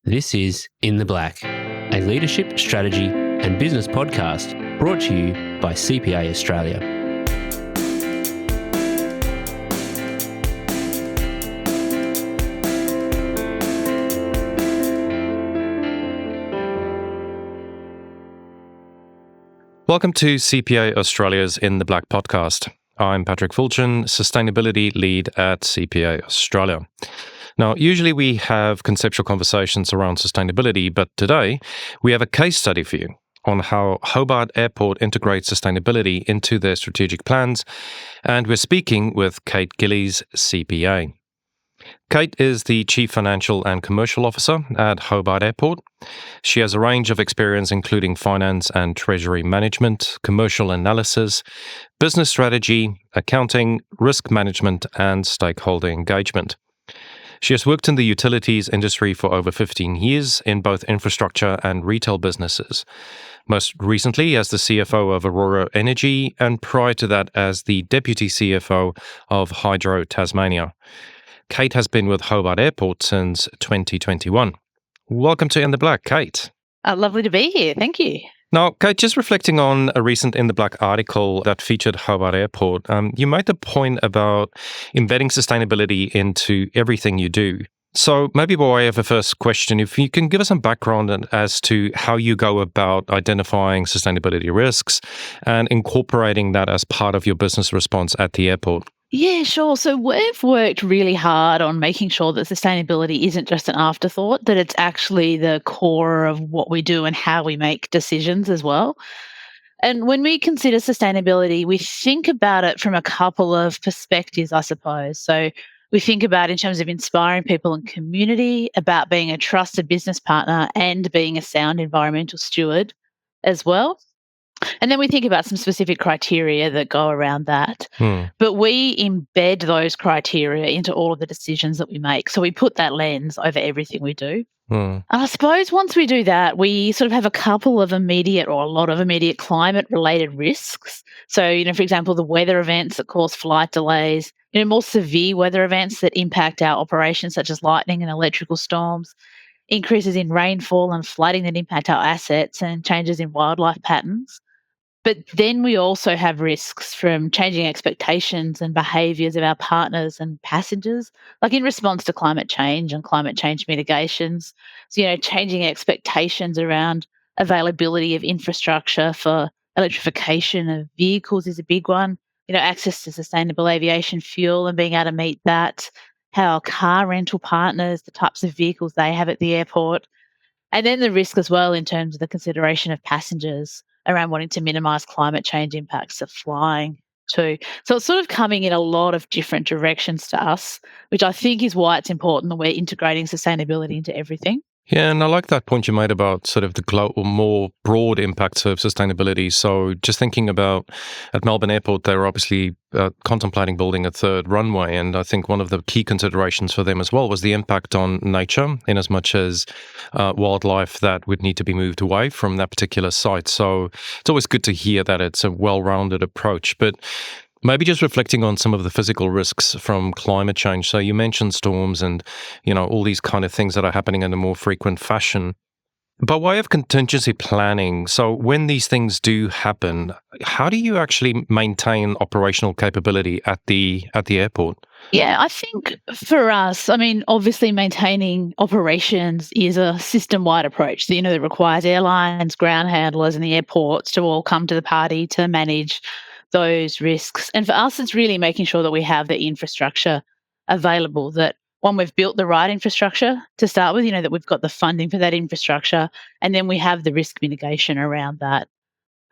This is In the Black, a leadership, strategy and business podcast brought to you by CPA Australia. Welcome to CPA Australia's In the Black podcast. I'm Patrick Fulchen, Sustainability Lead at CPA Australia. Now, usually we have conceptual conversations around sustainability, but today we have a case study for you on how Hobart Airport integrates sustainability into their strategic plans, and we're speaking with Kate Gillies, CPA. Kate is the Chief Financial and Commercial Officer at Hobart Airport. She has a range of experience including finance and treasury management, commercial analysis, business strategy, accounting, risk management, and stakeholder engagement. She has worked in the utilities industry for over 15 years in both infrastructure and retail businesses, most recently as the CFO of Aurora Energy, and prior to that as the Deputy CFO of Hydro Tasmania. Kate has been with Hobart Airport since 2021. Welcome to In the Black, Kate. Lovely to be here. Thank you. Now, Kate, just reflecting on a recent In the Black article that featured Hobart Airport, you made the point about embedding sustainability into everything you do. So maybe by way of a first question, if you can give us some background as to how you go about identifying sustainability risks and incorporating that as part of your business response at the airport. Yeah, sure. So we've worked really hard on making sure that sustainability isn't just an afterthought, that it's actually the core of what we do and how we make decisions as well. And when we consider sustainability, we think about it from a couple of perspectives, I suppose. So we think about in terms of inspiring people and community, about being a trusted business partner and being a sound environmental steward as well. And then we think about some specific criteria that go around that. But we embed those criteria into all of the decisions that we make. So we put that lens over everything we do. And I suppose once we do that, we sort of have a couple of immediate or a lot of immediate climate-related risks. So, for example, the weather events that cause flight delays, more severe weather events that impact our operations, such as lightning and electrical storms, increases in rainfall and flooding that impact our assets, and changes in wildlife patterns. But then we also have risks from changing expectations and behaviours of our partners and passengers, like in response to climate change and climate change mitigations. So, changing expectations around availability of infrastructure for electrification of vehicles is a big one. Access to sustainable aviation fuel and being able to meet that. How our car rental partners, the types of vehicles they have at the airport. And then the risk as well in terms of the consideration of passengers around wanting to minimise climate change impacts of flying too. So it's sort of coming in a lot of different directions to us, which I think is why it's important that we're integrating sustainability into everything. Yeah, and I like that point you made about sort of the global, more broad impacts of sustainability. So just thinking about at Melbourne Airport, they're obviously contemplating building a third runway. And I think one of the key considerations for them as well was the impact on nature, in as much as wildlife that would need to be moved away from that particular site. So it's always good to hear that it's a well-rounded approach. But maybe just reflecting on some of the physical risks from climate change. So you mentioned storms and, all these kind of things that are happening in a more frequent fashion. By way of contingency planning, so when these things do happen, how do you actually maintain operational capability at the airport? Yeah, I think for us, obviously maintaining operations is a system-wide approach that requires airlines, ground handlers and the airports to all come to the party to manage those risks. And for us, it's really making sure that we have the infrastructure available, that one, we've built the right infrastructure to start with, that we've got the funding for that infrastructure, and then we have the risk mitigation around that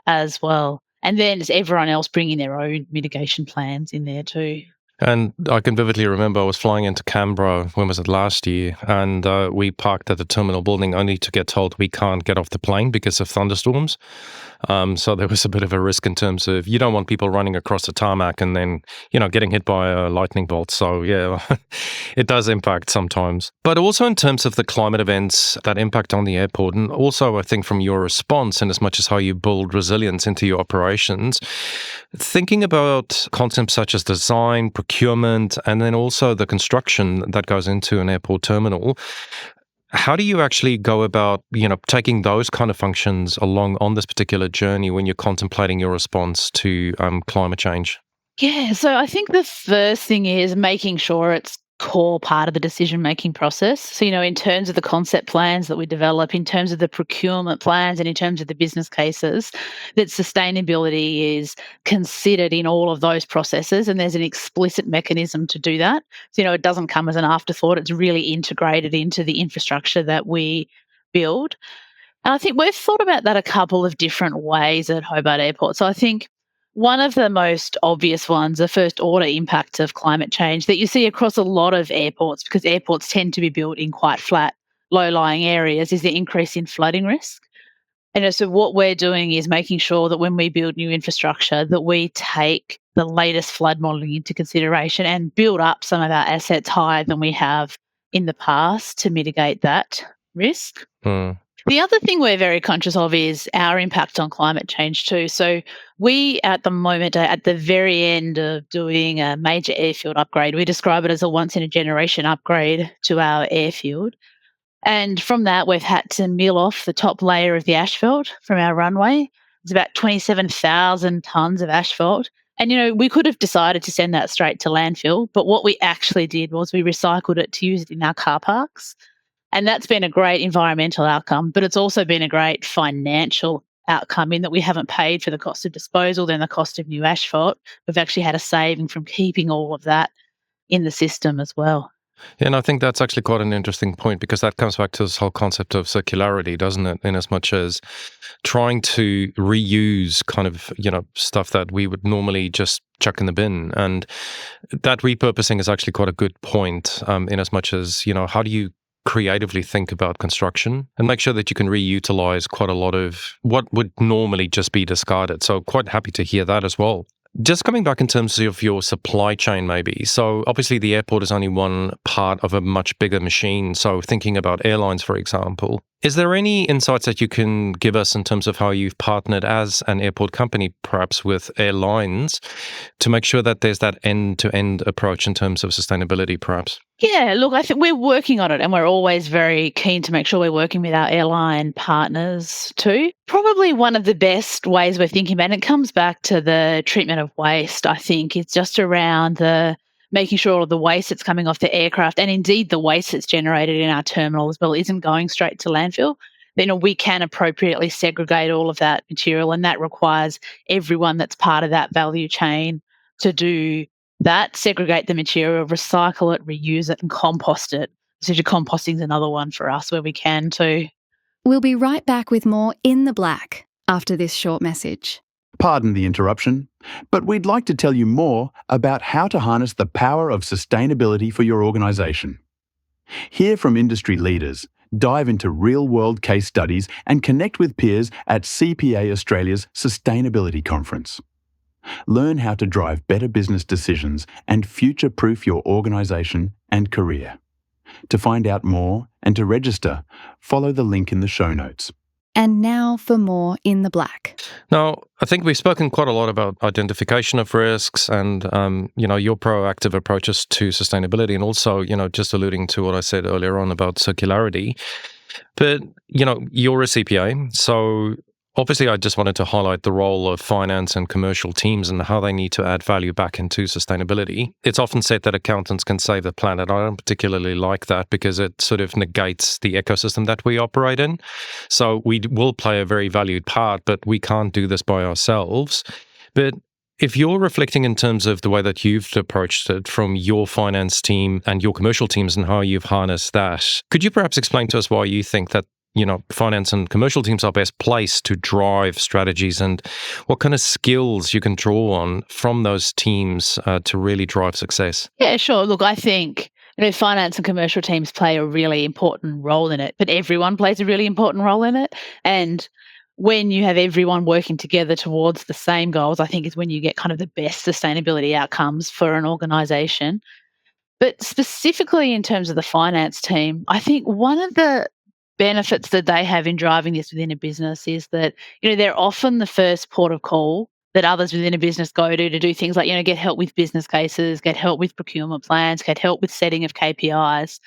as well. And then it's everyone else bringing their own mitigation plans in there too. And I can vividly remember I was flying into Canberra, when was it, last year, and we parked at the terminal building only to get told we can't get off the plane because of thunderstorms. So there was a bit of a risk in terms of you don't want people running across the tarmac and then, getting hit by a lightning bolt. So yeah, it does impact sometimes. But also in terms of the climate events that impact on the airport, and also I think from your response and as much as how you build resilience into your operations, thinking about concepts such as design, procurement, and then also the construction that goes into an airport terminal, How do you actually go about, taking those kind of functions along on this particular journey when you're contemplating your response to climate change? Yeah, so I think the first thing is making sure it's core part of the decision making process. So, in terms of the concept plans that we develop, in terms of the procurement plans, and in terms of the business cases, that sustainability is considered in all of those processes. And there's an explicit mechanism to do that. So, it doesn't come as an afterthought, it's really integrated into the infrastructure that we build. And I think we've thought about that a couple of different ways at Hobart Airport. So I think one of the most obvious ones, the first order impacts of climate change that you see across a lot of airports, because airports tend to be built in quite flat, low lying areas, is the increase in flooding risk. And so what we're doing is making sure that when we build new infrastructure, that we take the latest flood modelling into consideration and build up some of our assets higher than we have in the past to mitigate that risk. Mm. The other thing we're very conscious of is our impact on climate change too. So we at the moment are at the very end of doing a major airfield upgrade. We describe it as a once in a generation upgrade to our airfield. And from that, we've had to mill off the top layer of the asphalt from our runway. It's about 27,000 tonnes of asphalt. And, we could have decided to send that straight to landfill, but what we actually did was we recycled it to use it in our car parks. And that's been a great environmental outcome, but it's also been a great financial outcome in that we haven't paid for the cost of disposal, then the cost of new asphalt. We've actually had a saving from keeping all of that in the system as well. Yeah, and I think that's actually quite an interesting point, because that comes back to this whole concept of circularity, doesn't it? In as much as trying to reuse kind of, stuff that we would normally just chuck in the bin. And that repurposing is actually quite a good point, in as much as, how do you creatively think about construction and make sure that you can reutilize quite a lot of what would normally just be discarded. So quite happy to hear that as well. Just coming back in terms of your supply chain, maybe. So obviously the airport is only one part of a much bigger machine. So thinking about airlines, for example, is there any insights that you can give us in terms of how you've partnered as an airport company, perhaps with airlines, to make sure that there's that end-to-end approach in terms of sustainability, perhaps? Yeah, look, I think we're working on it, and we're always very keen to make sure we're working with our airline partners too. Probably one of the best ways we're thinking about it, and it comes back to the treatment of waste, I think. It's just around the making sure all of the waste that's coming off the aircraft, and indeed the waste that's generated in our terminal as well, isn't going straight to landfill. We can appropriately segregate all of that material, and that requires everyone that's part of that value chain to do that, segregate the material, recycle it, reuse it, and compost it. So composting is another one for us where we can too. We'll be right back with more In the Black after this short message. Pardon the interruption, but we'd like to tell you more about how to harness the power of sustainability for your organisation. Hear from industry leaders, dive into real-world case studies and connect with peers at CPA Australia's Sustainability Conference. Learn how to drive better business decisions and future-proof your organisation and career. To find out more and to register, follow the link in the show notes. And now for more In the Black. Now, I think we've spoken quite a lot about identification of risks and, your proactive approaches to sustainability, and also, just alluding to what I said earlier on about circularity. But, you're a CPA, so obviously I just wanted to highlight the role of finance and commercial teams and how they need to add value back into sustainability. It's often said that accountants can save the planet. I don't particularly like that, because it sort of negates the ecosystem that we operate in. So we will play a very valued part, but we can't do this by ourselves. But if you're reflecting in terms of the way that you've approached it from your finance team and your commercial teams and how you've harnessed that, could you perhaps explain to us why you think that finance and commercial teams are best placed to drive strategies, and what kind of skills you can draw on from those teams to really drive success? Yeah, sure. Look, I think finance and commercial teams play a really important role in it, but everyone plays a really important role in it. And when you have everyone working together towards the same goals, I think is when you get kind of the best sustainability outcomes for an organisation. But specifically in terms of the finance team, I think one of the benefits that they have in driving this within a business is that, they're often the first port of call that others within a business go to do things like, get help with business cases, get help with procurement plans, get help with setting of KPIs.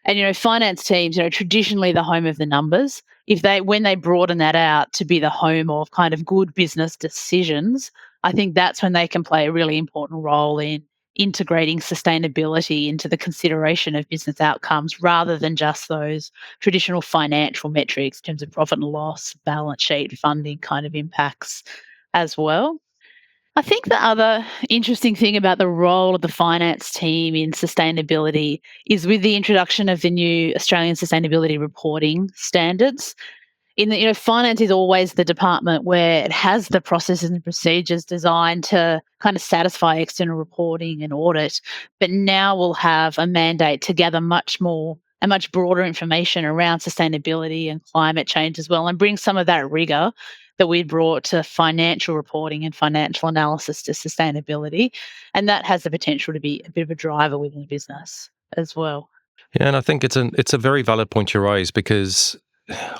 And, finance teams, traditionally the home of the numbers. When they broaden that out to be the home of kind of good business decisions, I think that's when they can play a really important role in integrating sustainability into the consideration of business outcomes rather than just those traditional financial metrics in terms of profit and loss, balance sheet, funding kind of impacts as well. I think the other interesting thing about the role of the finance team in sustainability is with the introduction of the new Australian sustainability reporting standards. Finance is always the department where it has the processes and procedures designed to kind of satisfy external reporting and audit, but now we'll have a mandate to gather much more and much broader information around sustainability and climate change as well, and bring some of that rigor that we brought to financial reporting and financial analysis to sustainability. And that has the potential to be a bit of a driver within the business as well. Yeah, and I think it's a very valid point you raise, because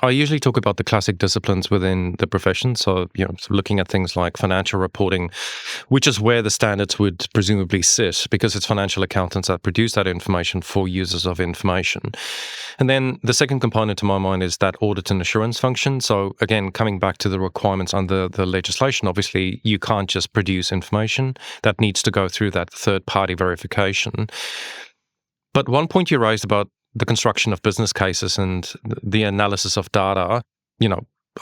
I usually talk about the classic disciplines within the profession. So, looking at things like financial reporting, which is where the standards would presumably sit, because it's financial accountants that produce that information for users of information. And then the second component to my mind is that audit and assurance function. So again, coming back to the requirements under the legislation, obviously you can't just produce information. That needs to go through that third-party verification. But one point you raised about the construction of business cases and the analysis of data,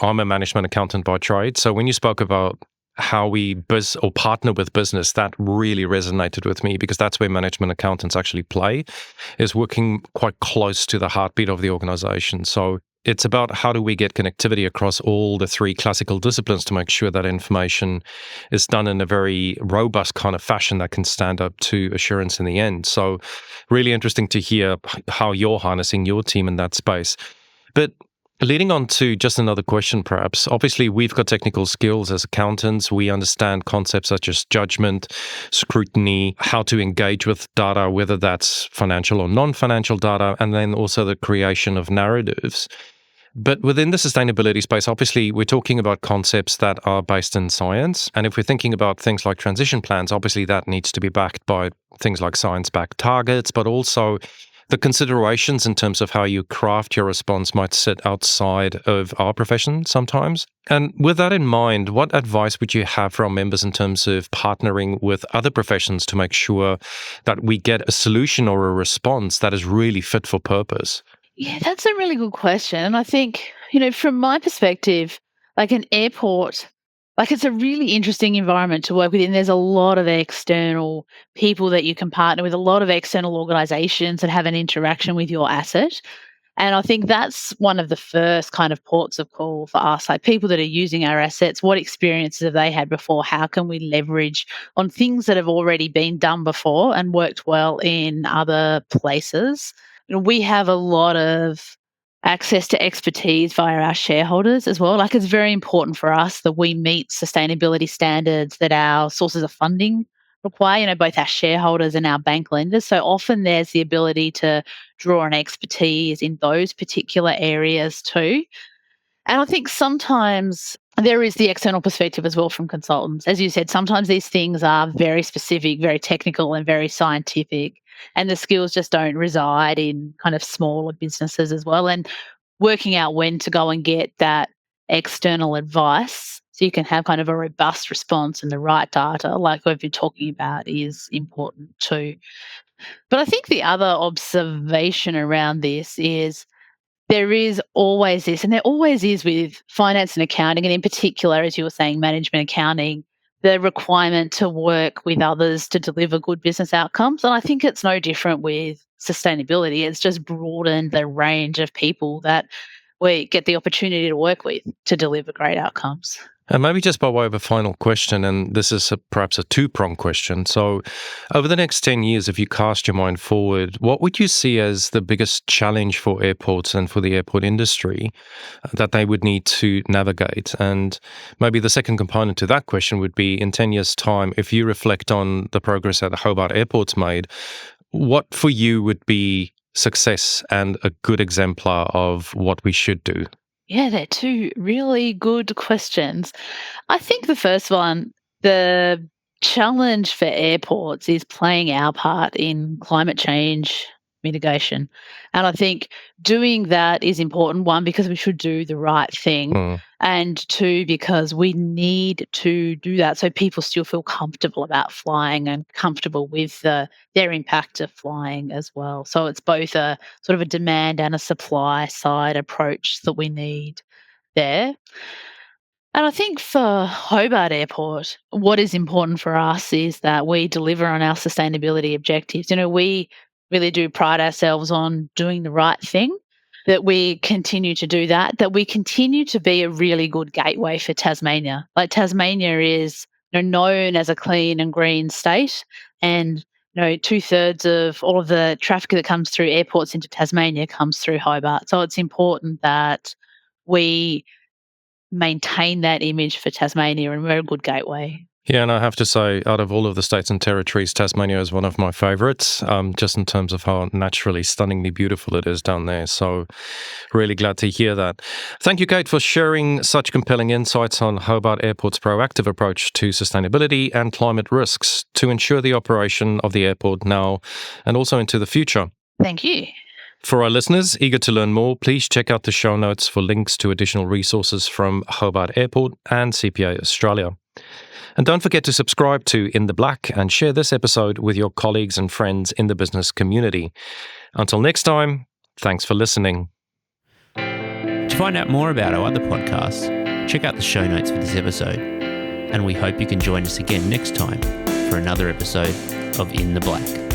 I'm a management accountant by trade. So when you spoke about how we partner with business, that really resonated with me, because that's where management accountants actually play, is working quite close to the heartbeat of the organization. So it's about how do we get connectivity across all the three classical disciplines to make sure that information is done in a very robust kind of fashion that can stand up to assurance in the end. So really interesting to hear how you're harnessing your team in that space. But leading on to just another question, perhaps. Obviously, we've got technical skills as accountants. We understand concepts such as judgment, scrutiny, how to engage with data, whether that's financial or non-financial data, and then also the creation of narratives. But within the sustainability space, obviously, we're talking about concepts that are based in science. And if we're thinking about things like transition plans, obviously that needs to be backed by things like science-backed targets, but also the considerations in terms of how you craft your response might sit outside of our profession sometimes. And with that in mind, what advice would you have for our members in terms of partnering with other professions to make sure that we get a solution or a response that is really fit for purpose? Yeah, that's a really good question. And I think, from my perspective, like an airport, it's a really interesting environment to work with. And there's a lot of external people that you can partner with, a lot of external organizations that have an interaction with your asset. And I think that's one of the first kind of ports of call for us, like people that are using our assets. What experiences have they had before? How can we leverage on things that have already been done before and worked well in other places? We have a lot of access to expertise via our shareholders as well. It's very important for us that we meet sustainability standards that our sources of funding require, both our shareholders and our bank lenders. So often there's the ability to draw on expertise in those particular areas too. And I think sometimes there is the external perspective as well from consultants. As you said, sometimes these things are very specific, very technical and very scientific, and the skills just don't reside in kind of smaller businesses as well. And working out when to go and get that external advice so you can have kind of a robust response and the right data, like we've been talking about, is important too. But I think the other observation around this is there is always this, and there always is with finance and accounting, and in particular, as you were saying, management accounting, the requirement to work with others to deliver good business outcomes. And I think it's no different with sustainability. It's just broadened the range of people that we get the opportunity to work with to deliver great outcomes. And maybe just by way of a final question, and this is perhaps a two-pronged question. So over the next 10 years, if you cast your mind forward, what would you see as the biggest challenge for airports and for the airport industry that they would need to navigate? And maybe the second component to that question would be, in 10 years' time, if you reflect on the progress that the Hobart Airport's made, what for you would be success and a good exemplar of what we should do? Yeah, they're two really good questions. I think the first one, the challenge for airports is playing our part in climate change mitigation. And I think doing that is important, one, because we should do the right thing, and two, because we need to do that so people still feel comfortable about flying and comfortable with their impact of flying as well. So it's both a sort of a demand and a supply side approach that we need there. And I think for Hobart Airport, what is important for us is that we deliver on our sustainability objectives. We really do pride ourselves on doing the right thing, that we continue to do that, that we continue to be a really good gateway for Tasmania. Like Tasmania is known as a clean and green state, and 2/3 of all of the traffic that comes through airports into Tasmania comes through Hobart. So it's important that we maintain that image for Tasmania, and we're a good gateway. Yeah, and I have to say, out of all of the states and territories, Tasmania is one of my favourites, just in terms of how naturally, stunningly beautiful it is down there. So really glad to hear that. Thank you, Kate, for sharing such compelling insights on Hobart Airport's proactive approach to sustainability and climate risks to ensure the operation of the airport now and also into the future. Thank you. For our listeners eager to learn more, please check out the show notes for links to additional resources from Hobart Airport and CPA Australia. And don't forget to subscribe to In the Black and share this episode with your colleagues and friends in the business community. Until next time, thanks for listening. To find out more about our other podcasts, check out the show notes for this episode. And we hope you can join us again next time for another episode of In the Black.